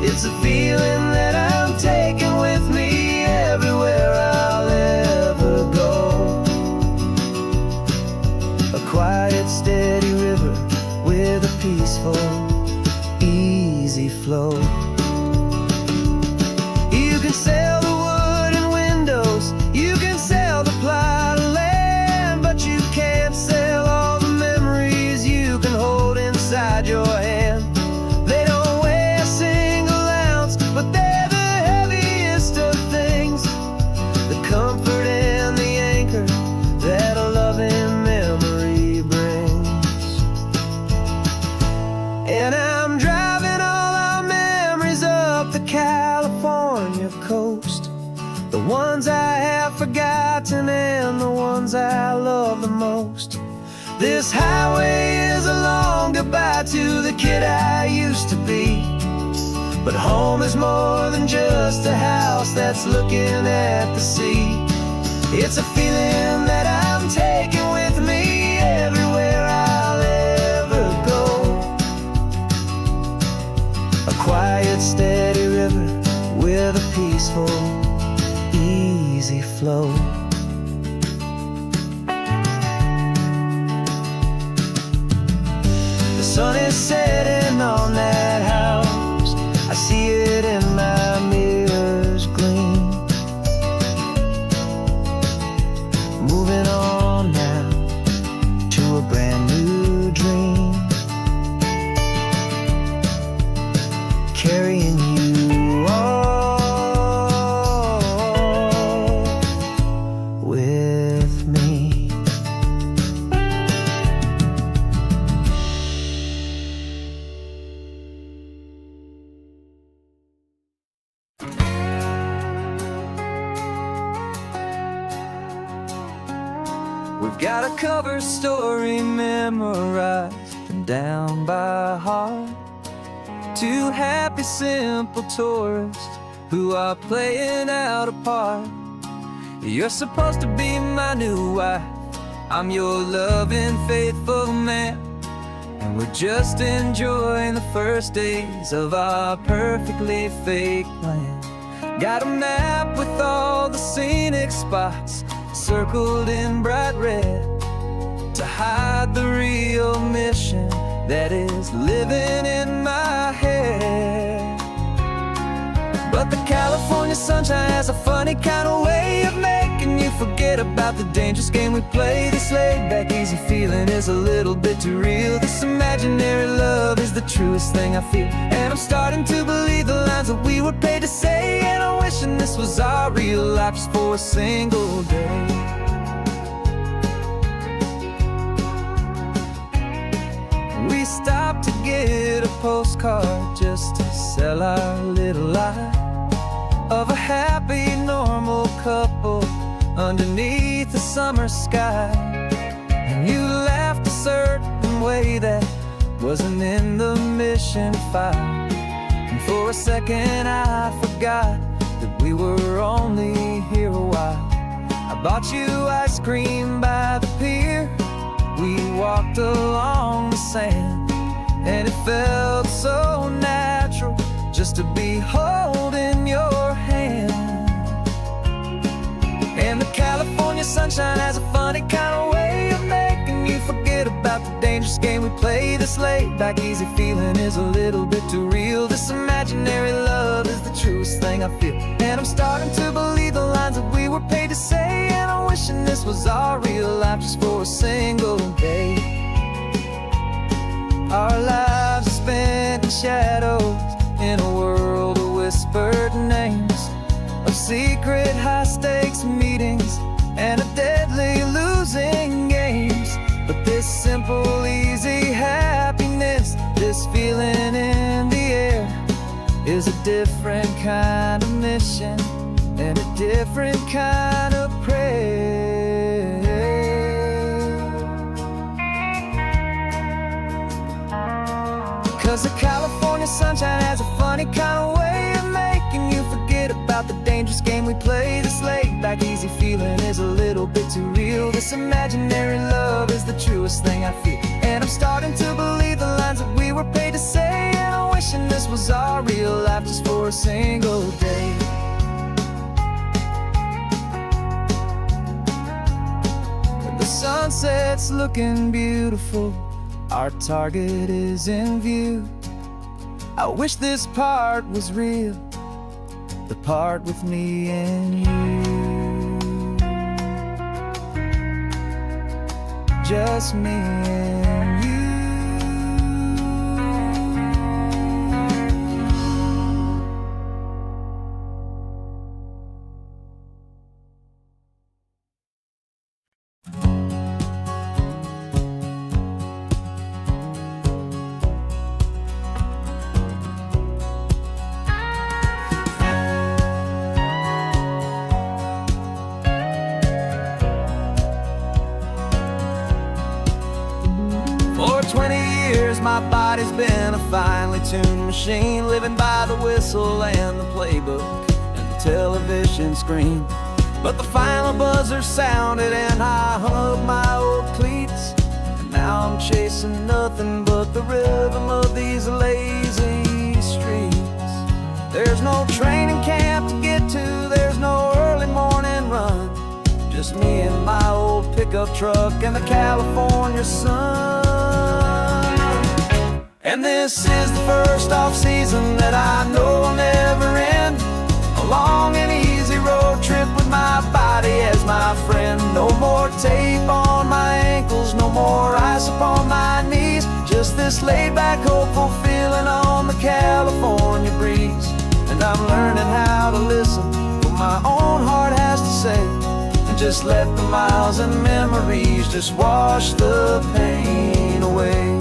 It's a feeling that I'm taking with me everywhere I'll ever go. A quiet, steady river with a peaceful, easy flow. You can sell the wood and windows, you can sell the plot of land, but you can't sell all the memories you can hold inside your hand. They don't weigh a single ounce, but they're the heaviest of things, the comfort and the anchor that a loving memory brings. And I'm driving all our memories up the California coast, the ones I have forgotten and the ones I love the most. This highway is a long goodbye to the kid I used to be, but home is more than just a house that's looking at the sea. It's a feeling that I'm taking with me everywhere I'll ever go. A quiet, steady river with a peaceful, easy flow. The sun is setting on that house, I see it in my mirror's gleam. Moving on now to a brand new dream. We've got a cover story memorized and down by heart. Two happy, simple tourists who are playing out a part. You're supposed to be my new wife, I'm your loving, faithful man, and we're just enjoying the first days of our perfectly fake plan. Got a map with all the scenic spots circled in bright red to hide the real mission that is living in my head. But the California sunshine has a funny kind of way of making you forget about the dangerous game we play. This laid-back, easy feeling is a little bit too real. This imaginary love is the truest thing I feel, and I'm starting to believe the lines that we were paid to say. And I'm wishing this was our real life just for a single day. We stopped to get a postcard just to sell our little lie of a happy, normal couple underneath the summer sky. And you laughed a certain way that wasn't in the mission file, and for a second I forgot that we were only here a while. I bought you ice cream by the pier, we walked along the sand, and it felt so natural just to be holding your hand. And the California sunshine has a funny kind of way of making you forget about the dangerous game we play. This laid-back, easy feeling is a little bit too real. This imaginary love is the truest thing I feel, and I'm starting to believe the lines that we were paid to say. And I'm wishing this was our real life just for a single day. Our lives are spent in shadows, in a world of whispered names, of secret high-stakes meetings and of deadly losing games. But this simple, easy happiness, this feeling in the air, is a different kind of mission and a different kind of prayer. 'Cause the California sunshine has a funny kind of way of making you forget about the dangerous game we play. This laid-back, easy feeling is a little bit too real. This imaginary love is the truest thing I feel, and I'm starting to believe the lines that we were paid to say. And I'm wishing this was our real life just for a single day. When the sunset's looking beautiful, our target is in view. I wish this part was real, the part with me and you. Just me and you. For 20 years my body's been a finely tuned machine, living by the whistle and the playbook and the television screen. But the final buzzer sounded and I hung up my old cleats, and now I'm chasing nothing but the rhythm of these lazy streets. There's no training camp to get to, there's no early morning run, just me and my old pickup truck and the California sun. And this is the first off-season that I know will never end, a long and easy road trip with my body as my friend. No more tape on my ankles, no more ice upon my knees, just this laid-back, hopeful feeling on the California breeze. And I'm learning how to listen to what my own heart has to say, and just let the miles and memories just wash the pain away.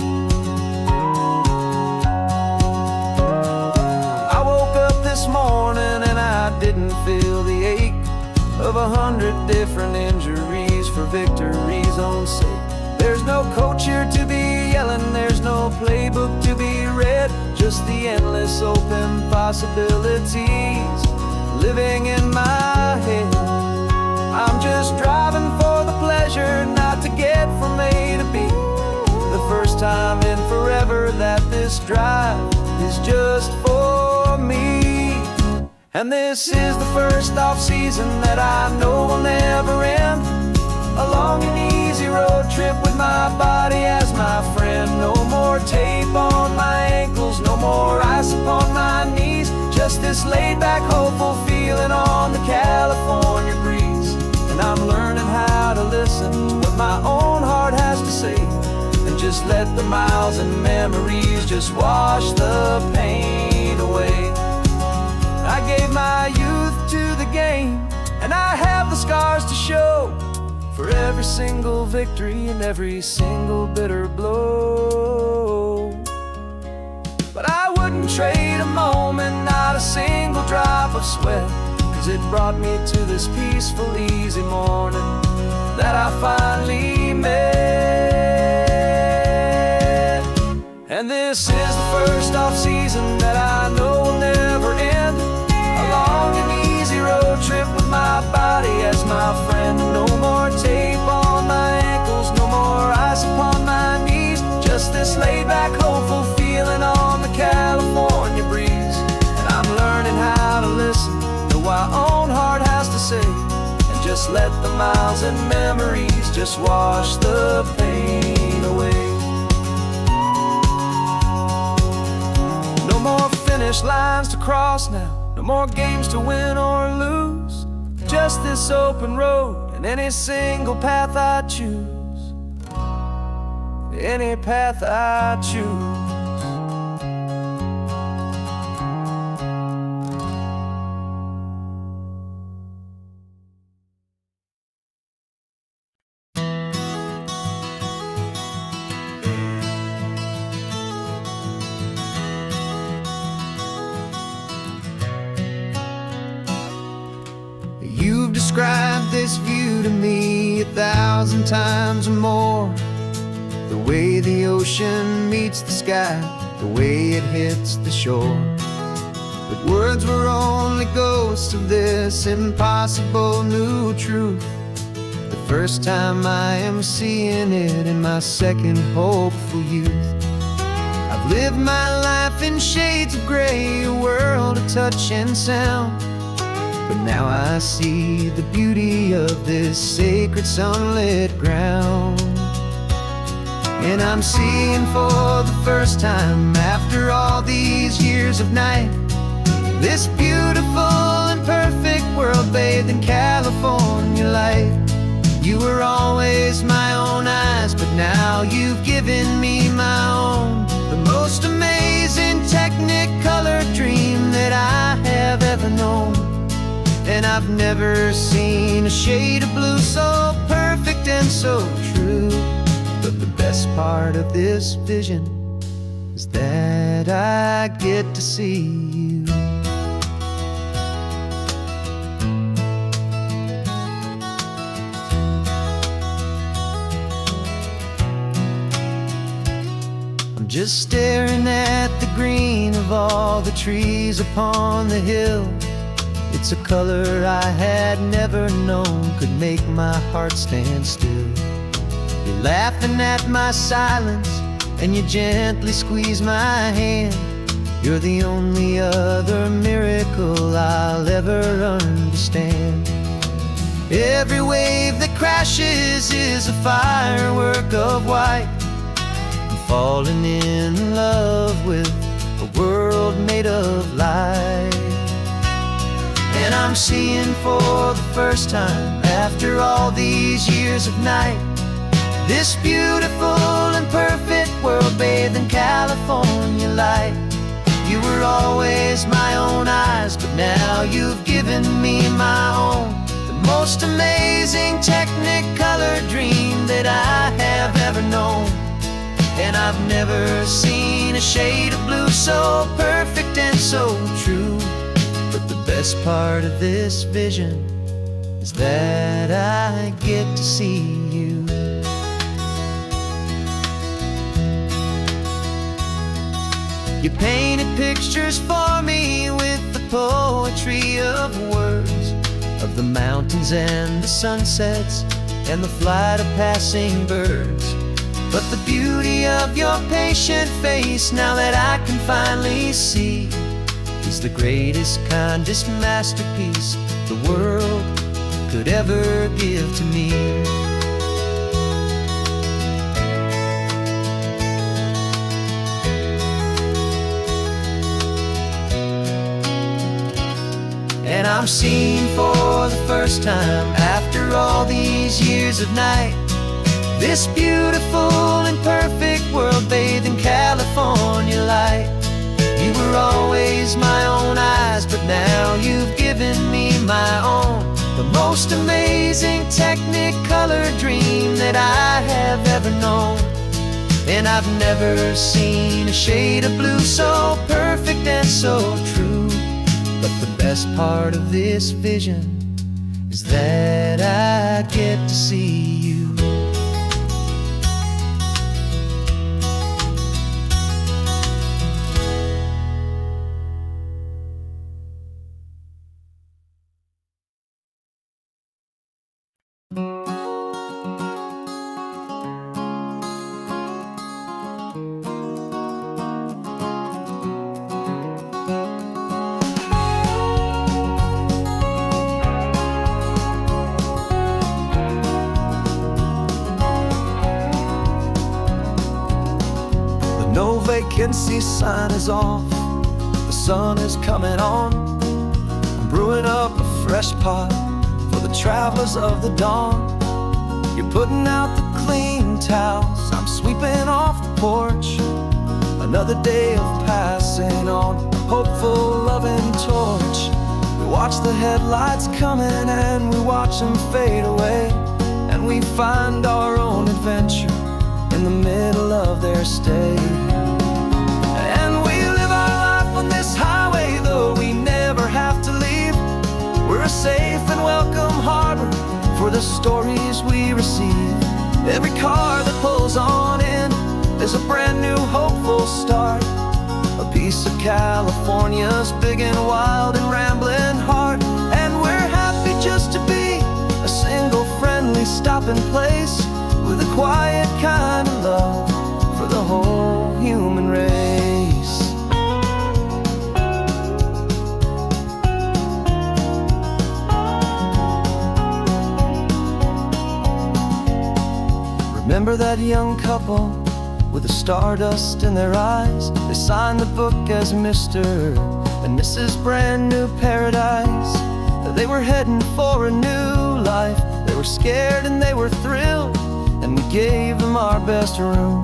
I woke up this morning and I didn't feel the ache of 100 different injuries for victory's own sake. There's no coach here to be yelling, there's no playbook to be read, just the endless open possibilities living in my head. I'm just driving for the pleasure, not to get from A to B. The first time in forever that this drive is just for me. And this is the first off-season that I know will never end. A long and easy road trip with my body as my friend. No more tape on my ankles, no more ice upon my knees. Just this laid-back, hopeful feeling on the California breeze. And I'm learning how to listen to what my own heart has to say, and just let the miles and memories just wash the pain away. I gave my youth to the game, and I have the scars to show for every single victory and every single bitter blow. But I wouldn't trade a moment, not a single drop of sweat, 'cause it brought me to this peaceful, easy morning that I finally met. And this is the first off-season that I know will never end. A long and easy road trip with my body as my friend. No more tape on my ankles, no more ice upon my knees. Just this laid-back, hopeful feeling on the California breeze. And I'm learning how to listen to what my own heart has to say, and just let the miles and memories just wash the pain away. No more finish lines to cross now, no more games to win or lose. Just this open road and any single path I choose. Any path I choose. You've described this view to me 1,000 times or more. The way the ocean meets the sky, the way it hits the shore. But words were only ghosts of this impossible new truth. The first time I am seeing it in my second hopeful youth. I've lived my life in shades of gray, a world of touch and sound. But now I see the beauty of this sacred sunlit ground. And I'm seeing for the first time, after all these years of night, this beautiful and perfect world bathed in California light. You were always my own eyes, but now you've given me my own. The most amazing technicolor dream that I have ever known. And I've never seen a shade of blue so perfect and so true. But the best part of this vision is that I get to see you. I'm just staring at the green of all the trees upon the hill. It's a color I had never known could make my heart stand still. You're laughing at my silence, and you gently squeeze my hand. You're the only other miracle I'll ever understand. Every wave that crashes is a firework of white. I'm falling in love with a world made of light. And I'm seeing for the first time, after all these years of night, this beautiful and perfect world bathed in California light. You were always my own eyes, but now you've given me my own. The most amazing technicolor dream that I have ever known. And I've never seen a shade of blue so perfect and so true. But the best part of this vision is that I get to see you. You painted pictures for me with the poetry of words, of the mountains and the sunsets and the flight of passing birds. But the beauty of your patient face, now that I can finally see, is the greatest, kindest masterpiece the world could ever give to me. And I'm seeing for the first time, after all these years of night, this beautiful and perfect world bathed in California light. You were always my own eyes, but now you've given me my own, the most amazing technicolor dream that I have ever known. And I've never seen a shade of blue so perfect and so true. But the best part of this vision is that I get to see you. No vacancy sign is off, the sun is coming on. I'm brewing up a fresh pot for the travelers of the dawn. You're putting out the clean towels, I'm sweeping off the porch. Another day of passing on a hopeful, loving torch. We watch the headlights coming and we watch them fade away, and we find our own adventure in the middle of their stay. And we live our life on this highway, though we never have to leave. We're a safe and welcome harbor for the stories we receive. Every car that pulls on in is a brand new hopeful start, a piece of California's big and wild and rambling heart. And we're happy just to be a single friendly stopping place, with a quiet kind of love for the whole human race. Remember that young couple with the stardust in their eyes? They signed the book as Mr. and Mrs. Brand New Paradise. They were heading for a new life. They were scared and they were thrilled, and we gave them our best room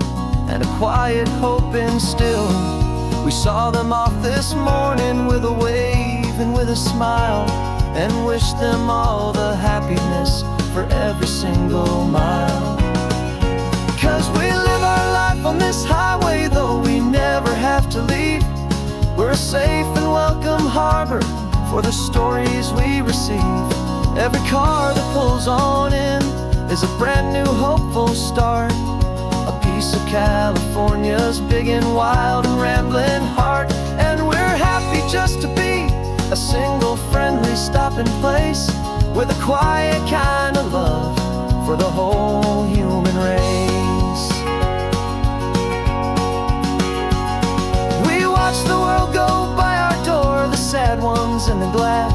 and a quiet hope instilled. We saw them off this morning with a wave and with a smile, and wished them all the happiness for every single mile. 'Cause we live our life on this highway, though we never have to leave. We're a safe and welcome harbor for the stories we receive. Every car that pulls on in is a brand new hopeful start, a piece of California's big and wild and rambling heart. And we're happy just to be a single friendly stopping place, with a quiet kind of love for the whole human race. We watch the world go by our door, the sad ones and the glad,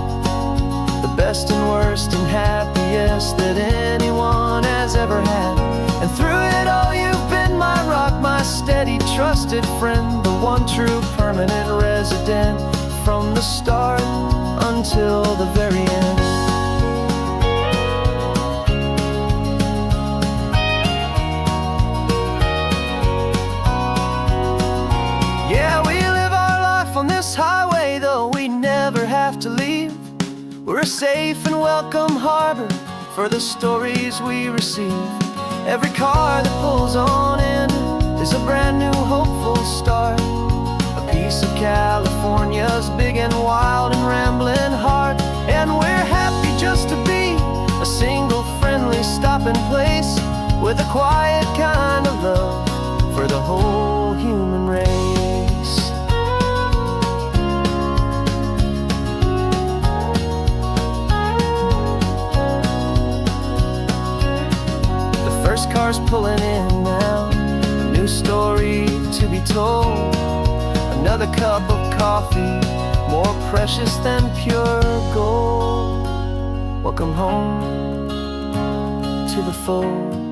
the best and worst and happiest that anyone has ever had. And through it all you've been my rock, my steady, trusted friend, the one true permanent resident, from the start until the very end. Yeah, we live our life on this highway, though we never have to leave. We're a safe and welcome harbor for the stories we receive. Every car that pulls on in is a brand new hopeful start, a piece of California's big and wild and rambling heart. And we're happy just to be happy place with a quiet kind of love for the whole human race. The first car's pulling in now, a new story to be told. Another cup of coffee, more precious than pure gold. Welcome home to the fold.